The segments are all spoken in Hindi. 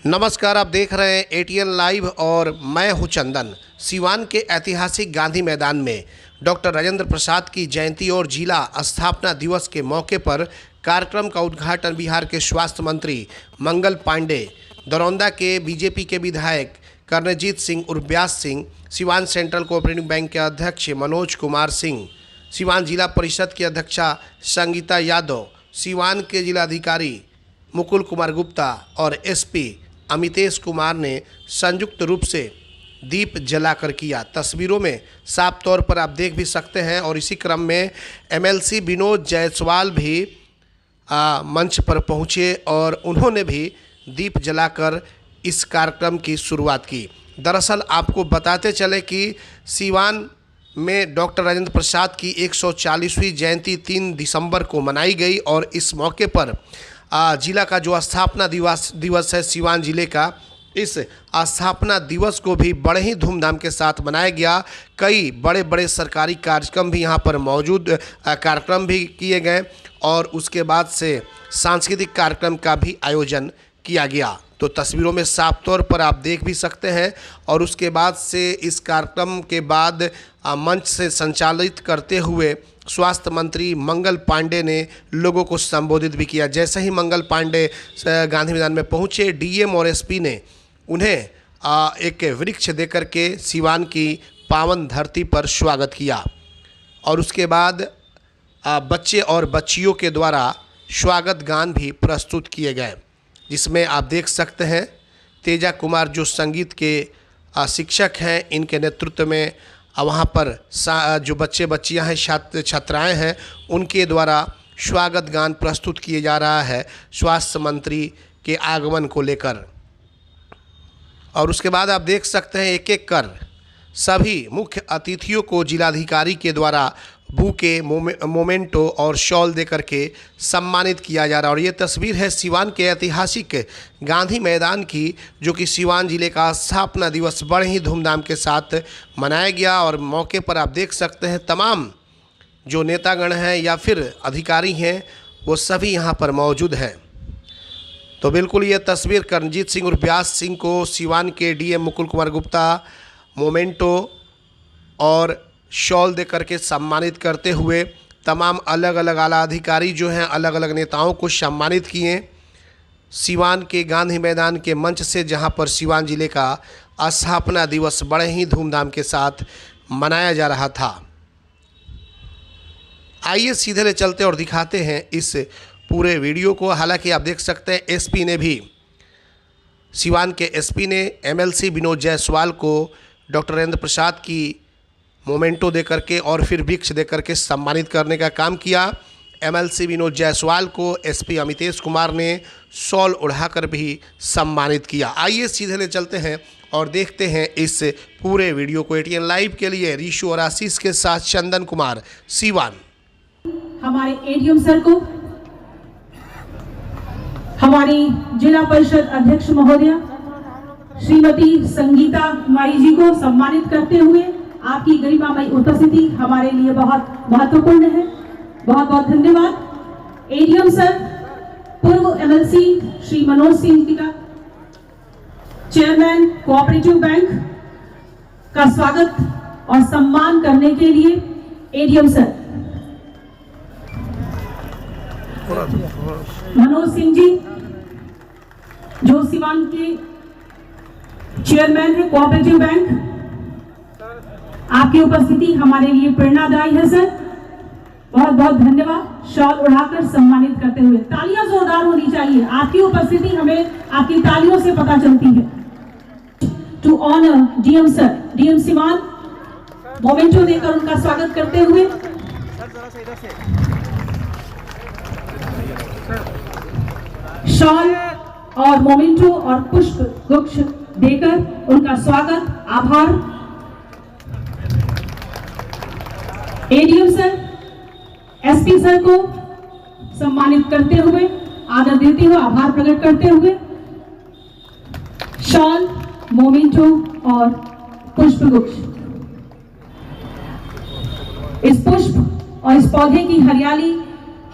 नमस्कार, आप देख रहे हैं एटीएन लाइव और मैं हूं चंदन। सिवान के ऐतिहासिक गांधी मैदान में डॉक्टर राजेंद्र प्रसाद की जयंती और जिला स्थापना दिवस के मौके पर कार्यक्रम का उद्घाटन बिहार के स्वास्थ्य मंत्री मंगल पांडे, दरौंदा के बीजेपी के विधायक कर्णजीत सिंह उर्फ Vyas Singh, Siwan central cooperative bank के अध्यक्ष मनोज कुमार सिंह, सिवान जिला परिषद की अध्यक्षा संगीता यादव, सिवान के जिलाधिकारी मुकुल कुमार गुप्ता और एसपी अमितेश कुमार ने संयुक्त रूप से दीप जलाकर किया। तस्वीरों में साफ तौर पर आप देख भी सकते हैं। और इसी क्रम में एमएलसी विनोद जायसवाल भी मंच पर पहुंचे और उन्होंने भी दीप जलाकर इस कार्यक्रम की शुरुआत की। दरअसल आपको बताते चले कि सिवान में डॉक्टर राजेंद्र प्रसाद की 140वीं जयंती 3 दिसंबर को मनाई गई और इस मौके पर जिला का जो स्थापना दिवस है सिवान जिले का, इस स्थापना दिवस को भी बड़े ही धूमधाम के साथ मनाया गया। कई बड़े बड़े सरकारी कार्यक्रम भी यहाँ पर मौजूद कार्यक्रम भी किए गए और उसके बाद से सांस्कृतिक कार्यक्रम का भी आयोजन किया गया। तो तस्वीरों में साफ तौर पर आप देख भी सकते हैं। और उसके बाद से इस कार्यक्रम के बाद मंच से संचालित करते हुए स्वास्थ्य मंत्री मंगल पांडे ने लोगों को संबोधित भी किया। जैसे ही मंगल पांडे गांधी मैदान में पहुंचे, डीएम और एसपी ने उन्हें एक वृक्ष देकर के सिवान की पावन धरती पर स्वागत किया। और उसके बाद बच्चे और बच्चियों के द्वारा स्वागत गान भी प्रस्तुत किए गए, जिसमें आप देख सकते हैं तेजा कुमार जो संगीत के शिक्षक हैं, इनके नेतृत्व में वहाँ पर जो बच्चे बच्चियाँ हैं, छात्र छात्राएँ हैं, उनके द्वारा स्वागत गान प्रस्तुत किए जा रहा है स्वास्थ्य मंत्री के आगमन को लेकर। और उसके बाद आप देख सकते हैं एक एक कर सभी मुख्य अतिथियों को जिलाधिकारी के द्वारा बुके, मोमेंटो और शॉल देकर के सम्मानित किया जा रहा है। और ये तस्वीर है सिवान के ऐतिहासिक गांधी मैदान की, जो कि सिवान जिले का स्थापना दिवस बड़े ही धूमधाम के साथ मनाया गया। और मौके पर आप देख सकते हैं तमाम जो नेतागण हैं या फिर अधिकारी हैं, वो सभी यहाँ पर मौजूद हैं। तो बिल्कुल ये तस्वीर कर्णजीत सिंह और व्यास सिंह को सिवान के डीएम मुकुल कुमार गुप्ता मोमेंटो और शॉल दे करके सम्मानित करते हुए तमाम अलग अलग आला अधिकारी जो हैं अलग अलग नेताओं को सम्मानित किए सिवान के गांधी मैदान के मंच से, जहां पर सिवान जिले का स्थापना दिवस बड़े ही धूमधाम के साथ मनाया जा रहा था। आइए सीधे ले चलते और दिखाते हैं इस पूरे वीडियो को। हालांकि आप देख सकते हैं एसपी ने भी, सिवान के एसपी ने एमएलसी विनोद जायसवाल को डॉक्टर राजेंद्र प्रसाद की मोमेंटो दे करके और फिर वृक्ष दे करके सम्मानित करने का काम किया। एमएलसी विनोद जायसवाल को एसपी अमितेश कुमार ने शॉल उड़ाकर भी सम्मानित किया। आइए सीधे ले चलते हैं और देखते हैं इस पूरे वीडियो को। एटीएन लाइव के लिए ऋषु और आशीष के साथ चंदन कुमार, सिवान। हमारे एडीएम सर को, हमारी जिला परिषद अध्यक्ष महोदया श्रीमती संगीता कुमारी जी को सम्मानित करते हुए आपकी गरिमामयी उपस्थिति हमारे लिए बहुत महत्वपूर्ण है। बहुत बहुत धन्यवाद। एडीएम सर, पूर्व एमएलसी श्री मनोज सिंह टीका, चेयरमैन कोऑपरेटिव बैंक का स्वागत और सम्मान करने के लिए एडीएम सर मनोज सिंह जी, जो सिवान के चेयरमैन है कोऑपरेटिव बैंक, आपकी उपस्थिति हमारे लिए प्रेरणादायी है सर। बहुत बहुत धन्यवाद। शॉल उड़ाकर सम्मानित करते हुए तालियां जोरदार होनी चाहिए। आपकी उपस्थिति हमें आपकी तालियों से पता चलती है। To honour DM sir, DM Siwan memento देकर उनका स्वागत करते हुए शॉल और मोमेंटो और पुष्प गुच्छ देकर उनका स्वागत, आभार। एडीएम सर, एसपी सर को सम्मानित करते हुए, आदर देते हुए, आभार प्रकट करते हुए शॉल, मोमेंटो और पुष्पगुच्छ। इस पुष्प और इस पौधे की हरियाली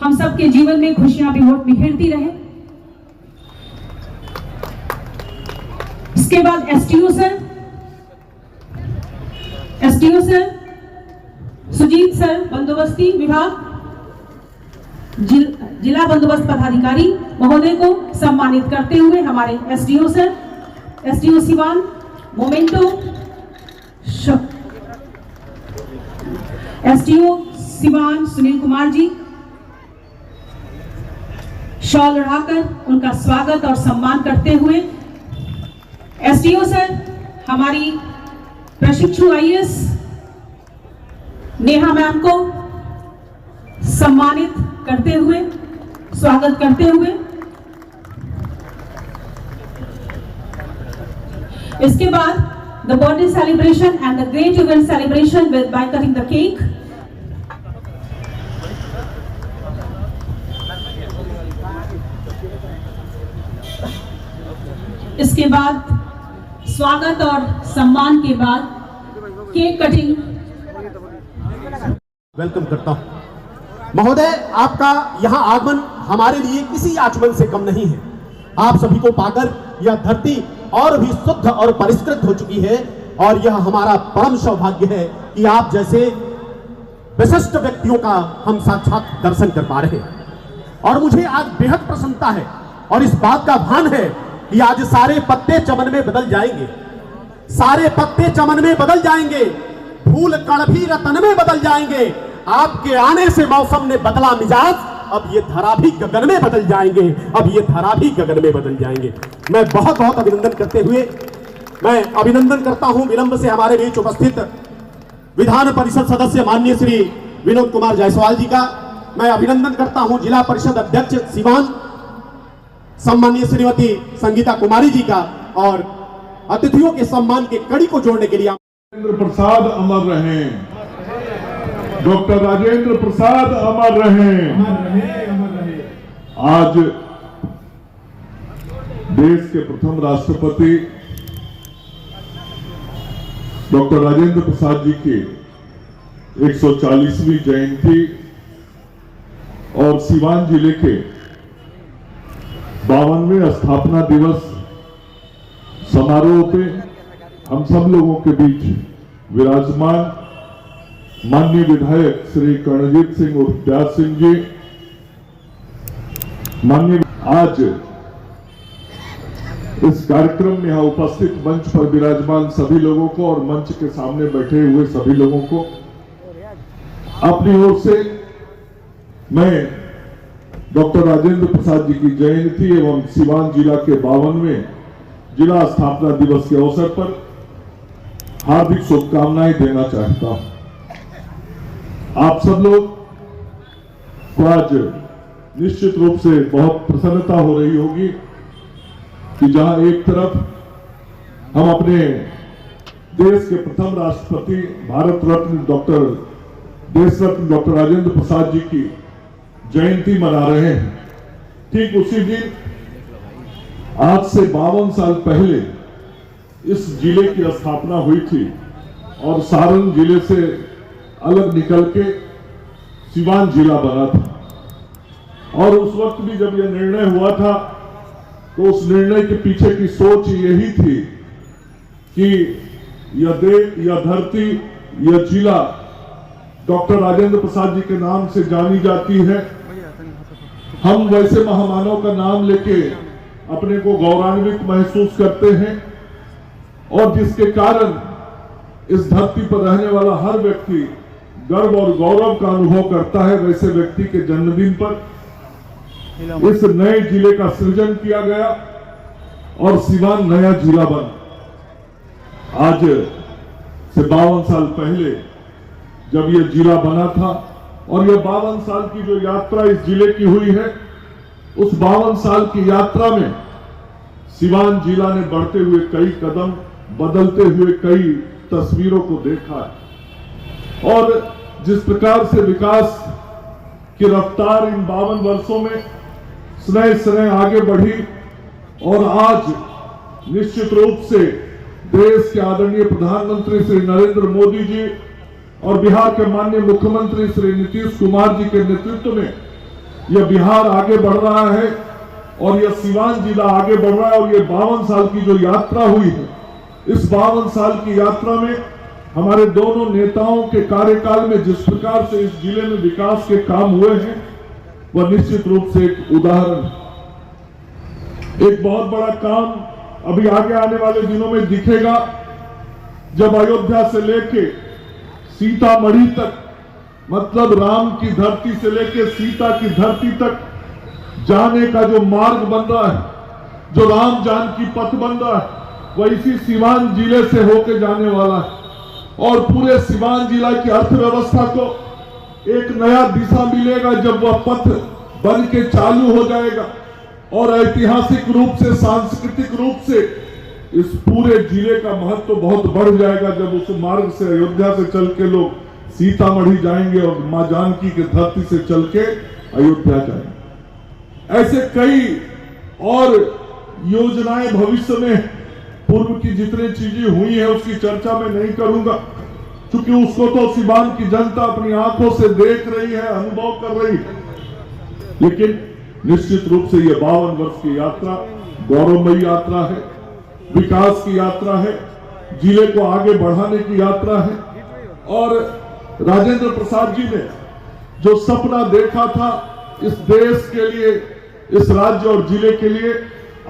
हम सबके जीवन में खुशियां बिखेरती रहे। इसके बाद एसटीओ सर सुजीत सर, बंदोबस्ती विभाग, जिला बंदोबस्त पदाधिकारी महोदय को सम्मानित करते हुए हमारे SDO sir, SDO Siwan, memento, SDO Siwan Sunil Kumar ji shawl उड़ाकर उनका स्वागत और सम्मान करते हुए एसडीओ सर हमारी प्रशिक्षु आईएएस नेहा मैम को सम्मानित करते हुए स्वागत करते हुए इसके बाद the birthday celebration and the great event celebration with by cutting the cake. इसके बाद स्वागत और सम्मान के बाद केक कटिंग वेलकम करता हूं। महोदय, आपका यहां आगमन हमारे लिए किसी आचमन से कम नहीं है। आप सभी को पाकर यह धरती और भी शुद्ध और परिष्कृत हो चुकी है और यह हमारा परम सौभाग्य है कि आप जैसे विशिष्ट व्यक्तियों का हम साक्षात दर्शन कर पा रहे हैं। और मुझे आज बेहद प्रसन्नता है और इस बात का भान है कि आज सारे पत्ते चमन में बदल जाएंगे, सारे पत्ते चमन में बदल जाएंगे, फूल कण भी रतन में बदल जाएंगे। आपके आने से मौसम ने बदला मिजाज, अब ये धरा भी गगन में बदल जाएंगे, अब ये धरा भी गगन में बदल जाएंगे। मैं बहुत बहुत अभिनंदन करते हुए मैं अभिनंदन करता हूं विलंब से हमारे बीच उपस्थित विधान परिषद सदस्य माननीय श्री विनोद कुमार जायसवाल जी का। मैं अभिनंदन करता हूं जिला परिषद अध्यक्ष सिवान सम्मानीय श्रीमती संगीता कुमारी जी का और अतिथियों के सम्मान के कड़ी को जोड़ने के लिए राजेंद्र प्रसाद अमर रहें, डॉक्टर राजेंद्र प्रसाद अमर रहें। आज देश के प्रथम राष्ट्रपति डॉक्टर राजेंद्र प्रसाद जी की 140वीं जयंती और सीवान जिले के 52वें स्थापना दिवस समारोह पे हम सब लोगों के बीच विराजमान माननीय विधायक श्री कर्णजीत सिंह उर्फ प्यार सिंह जी, माननीय आज इस कार्यक्रम में यहाँ उपस्थित मंच पर विराजमान सभी लोगों को और मंच के सामने बैठे हुए सभी लोगों को अपनी ओर से मैं डॉक्टर राजेंद्र प्रसाद जी की जयंती एवं सीवान जिला के 52वें जिला स्थापना दिवस के अवसर पर हार्दिक शुभकामनाएं देना चाहता हूं। आप सब लोग को आज निश्चित रूप से बहुत प्रसन्नता हो रही होगी कि जहां एक तरफ हम अपने देश के प्रथम राष्ट्रपति भारत रत्न देश रत्न डॉक्टर राजेंद्र प्रसाद जी की जयंती मना रहे हैं, ठीक उसी दिन आज से 52 साल पहले इस जिले की स्थापना हुई थी और सारण जिले से अलग निकल के सीवान जिला बना था। और उस वक्त भी जब यह निर्णय हुआ था तो उस निर्णय के पीछे की सोच यही थी कि यह धरती, यह जिला डॉक्टर राजेंद्र प्रसाद जी के नाम से जानी जाती है। हम वैसे महामानव का नाम लेके अपने को गौरवान्वित महसूस करते हैं और जिसके कारण इस धरती पर रहने वाला हर व्यक्ति गर्व और गौरव का अनुभव करता है। वैसे व्यक्ति के जन्मदिन पर इस नए जिले का सृजन किया गया और सीवान नया जिला बना। आज से 52 साल पहले जब यह जिला बना था और यह 52 साल की जो यात्रा इस जिले की हुई है, उस 52 साल की यात्रा में सीवान जिला ने बढ़ते हुए कई कदम, बदलते हुए कई तस्वीरों को देखा है। और जिस प्रकार से विकास की रफ्तार इन 52 वर्षों में स्नेह स्नेह आगे बढ़ी और आज निश्चित रूप से देश के आदरणीय प्रधानमंत्री श्री नरेंद्र मोदी जी और बिहार के माननीय मुख्यमंत्री श्री नीतीश कुमार जी के नेतृत्व में यह बिहार आगे बढ़ रहा है और यह सीवान जिला आगे बढ़ रहा है। और ये 52 साल की जो यात्रा हुई है, इस 52 साल की यात्रा में हमारे दोनों नेताओं के कार्यकाल में जिस प्रकार से इस जिले में विकास के काम हुए हैं, वह निश्चित रूप से एक उदाहरण है। एक बहुत बड़ा काम अभी आगे आने वाले दिनों में दिखेगा, जब अयोध्या से लेके सीतामढ़ी तक, मतलब राम की धरती से लेके सीता की धरती तक जाने का जो मार्ग बन रहा है, जो राम जानकी पथ बन रहा है, वह इसी सीवान जिले से होके जाने वाला है। और पूरे सीवान जिला की अर्थव्यवस्था को एक नया दिशा मिलेगा जब वह पथ बन के चालू हो जाएगा। और ऐतिहासिक रूप से, सांस्कृतिक रूप से इस पूरे जिले का महत्व बहुत बढ़ जाएगा जब उस मार्ग से, अयोध्या से चल के लोग सीतामढ़ी जाएंगे और मां जानकी की धरती से चल के अयोध्या जाएंगे। ऐसे कई और योजनाएं भविष्य में, पूर्व की जितनी चीजें हुई है उसकी चर्चा मैं नहीं करूंगा, क्योंकि उसको तो सीवान की जनता अपनी आंखों से देख रही है, अनुभव कर रही है। लेकिन निश्चित रूप से यह 52 वर्ष की यात्रा गौरवमयी यात्रा है, विकास की यात्रा है, जिले को आगे बढ़ाने की यात्रा है। और राजेंद्र प्रसाद जी ने जो सपना देखा था इस देश के लिए, इस राज्य और जिले के लिए,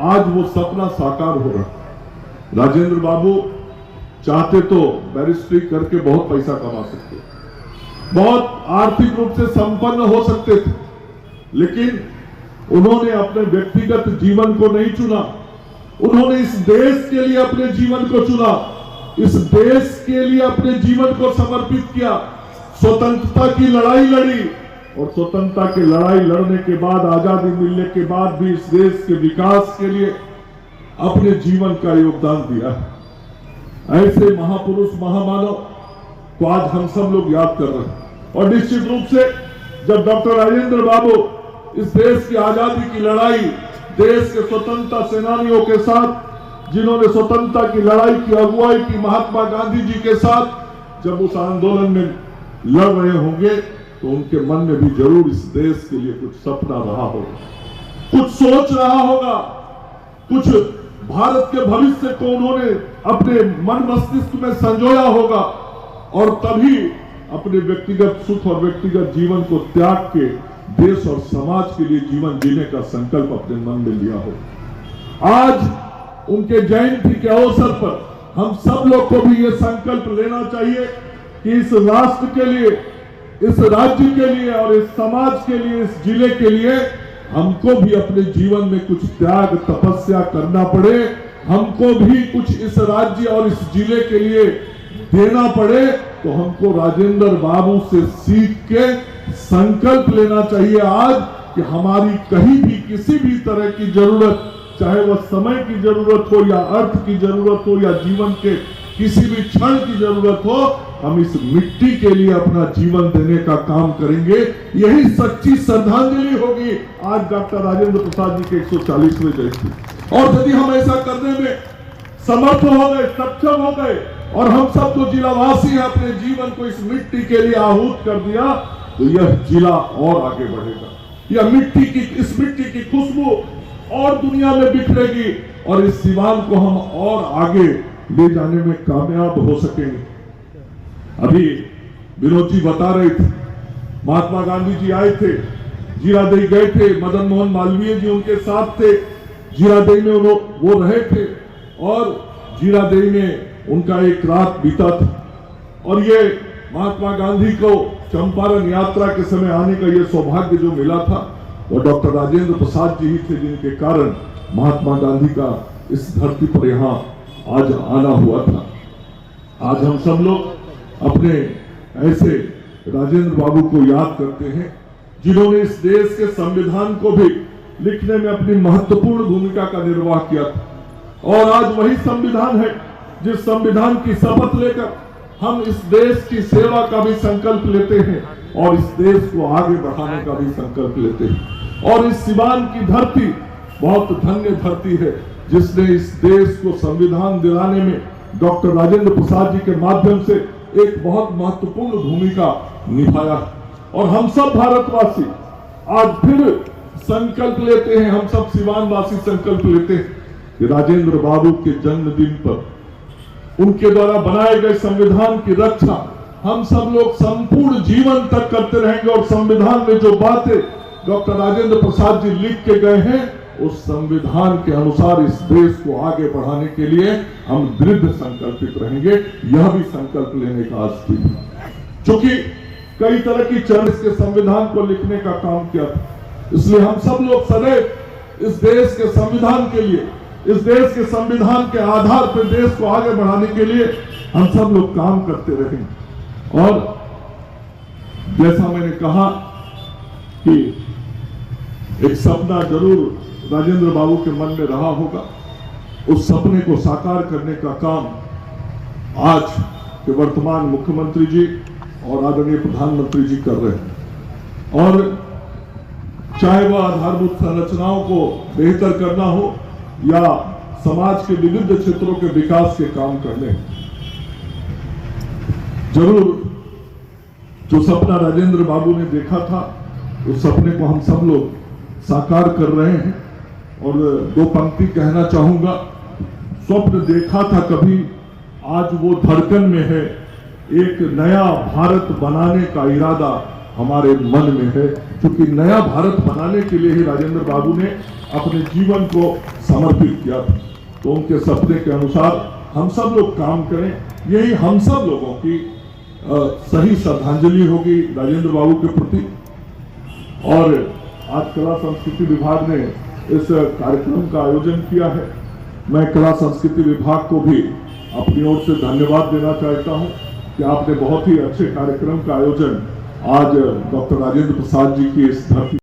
आज वो सपना साकार हो रहा है। राजेंद्र बाबू चाहते तो बैरिस्ट्री करके बहुत पैसा कमा सकते, बहुत आर्थिक रूप से संपन्न हो सकते थे, लेकिन उन्होंने अपने व्यक्तिगत जीवन को नहीं चुना। उन्होंने इस देश के लिए अपने जीवन को चुना, इस देश के लिए अपने जीवन को समर्पित किया, स्वतंत्रता की लड़ाई लड़ी। और स्वतंत्रता की लड़ाई लड़ने के बाद, आजादी मिलने के बाद भी इस देश के विकास के लिए अपने जीवन का योगदान दिया है। ऐसे महापुरुष, महामानव को आज हम सब लोग याद कर रहे हैं। और निश्चित रूप से जब डॉक्टर राजेंद्र बाबू इस देश की आजादी की लड़ाई, देश के स्वतंत्रता सेनानियों के साथ, जिन्होंने स्वतंत्रता की लड़ाई की अगुवाई की महात्मा गांधी जी के साथ, जब उस आंदोलन में लड़ रहे होंगे तो उनके मन में भी जरूर इस देश के लिए कुछ सपना रहा होगा, कुछ सोच रहा होगा, कुछ भारत के भविष्य को उन्होंने अपने मन मस्तिष्क में संजोया होगा। और तभी अपने व्यक्तिगत सुख और व्यक्तिगत जीवन को त्याग के देश और समाज के लिए जीवन जीने का संकल्प अपने मन में लिया हो। आज उनके जयंती के अवसर पर हम सब लोग को भी ये संकल्प लेना चाहिए कि इस राष्ट्र के लिए, इस राज्य के लिए और इस समाज के लिए, इस जिले के लिए हमको भी अपने जीवन में कुछ त्याग, तपस्या करना पड़े, हमको भी कुछ इस राज्य और इस जिले के लिए देना पड़े, तो हमको राजेंद्र बाबू से सीख के संकल्प लेना चाहिए आज कि हमारी कहीं भी किसी भी तरह की जरूरत, चाहे वह समय की जरूरत हो या अर्थ की जरूरत हो या जीवन के किसी भी क्षण की जरूरत हो, हम इस मिट्टी के लिए अपना जीवन देने का काम करेंगे। यही सच्ची श्रद्धांजलि होगी आज डॉक्टर राजेंद्र प्रसाद जी के 140वें जयंती। और यदि हम ऐसा करने में समर्थ हो गए, सक्षम हो गए और हम सब जो जिलावासी अपने जीवन को इस मिट्टी के लिए आहूत कर दिया, तो यह जिला और आगे बढ़ेगा। यह मिट्टी की, इस मिट्टी की खुशबू और दुनिया में बिखरेगी और इस सीवान को हम और आगे ले जाने में कामयाब हो सकेंगे। अभी विनोद जी बता रहे थे, महात्मा गांधी जी आए थे, जीरादेई गए थे, मदन मोहन मालवीय जी उनके साथ थे, जीरादेई में वो रहे थे और जीरादेई में उनका एक रात बीता था। और ये महात्मा गांधी को चंपारण यात्रा के समय आने का ये सौभाग्य जो मिला था, वो डॉक्टर राजेंद्र प्रसाद जी ही थे, जिनके कारण महात्मा गांधी का इस धरती पर यहाँ आज आना हुआ था। आज हम सब लोग अपने ऐसे राजेंद्र बाबू को याद करते हैं, जिन्होंने इस देश के संविधान को भी लिखने में अपनी महत्वपूर्ण भूमिका का निर्वाह किया था। और आज वही संविधान है जिस संविधान की शपथ लेकर हम इस देश की सेवा का भी संकल्प लेते हैं और इस देश को आगे बढ़ाने का भी संकल्प लेते हैं। और इस सीवान की धरती बहुत धन्य धरती है, जिसने इस देश को संविधान दिलाने में डॉक्टर राजेंद्र प्रसाद जी के माध्यम से एक बहुत महत्वपूर्ण भूमिका निभाया। और हम सब भारतवासी आज फिर संकल्प लेते हैं, हम सब सिवान वासी संकल्प लेते हैं कि राजेंद्र बाबू के जन्मदिन पर उनके द्वारा बनाए गए संविधान की रक्षा हम सब लोग संपूर्ण जीवन तक करते रहेंगे और संविधान में जो बातें डॉक्टर राजेंद्र प्रसाद जी लिख के गए हैं उस संविधान के अनुसार इस देश को आगे बढ़ाने के लिए हम दृढ़ संकल्पित रहेंगे। यह भी संकल्प लेने का आज दिन है। चूंकि कई तरह की चरण के संविधान को लिखने का काम किया था, इसलिए हम सब लोग सदैव इस देश के संविधान के लिए, इस देश के संविधान के आधार पर देश को आगे बढ़ाने के लिए हम सब लोग काम करते रहेंगे। और जैसा मैंने कहा कि एक सपना जरूर राजेंद्र बाबू के मन में रहा होगा, उस सपने को साकार करने का काम आज के वर्तमान मुख्यमंत्री जी और आदरणीय प्रधानमंत्री जी कर रहे हैं। और चाहे वह आधारभूत संरचनाओं को बेहतर करना हो या समाज के विविध क्षेत्रों के विकास के काम करने, जरूर जो सपना राजेंद्र बाबू ने देखा था उस सपने को हम सब लोग साकार कर रहे हैं। और दो पंक्ति कहना चाहूंगा, स्वप्न देखा था कभी, आज वो धड़कन में है, एक नया भारत बनाने का इरादा हमारे मन में है। क्योंकि नया भारत बनाने के लिए ही राजेंद्र बाबू ने अपने जीवन को समर्पित किया था। तो उनके सपने के अनुसार हम सब लोग काम करें, यही हम सब लोगों की सही श्रद्धांजलि होगी राजेंद्र बाबू के प्रति। और आज कला संस्कृति विभाग ने इस कार्यक्रम का आयोजन किया है। मैं कला संस्कृति विभाग को भी अपनी ओर से धन्यवाद देना चाहता हूं कि आपने बहुत ही अच्छे कार्यक्रम का आयोजन आज डॉक्टर राजेंद्र प्रसाद जी की इस धरती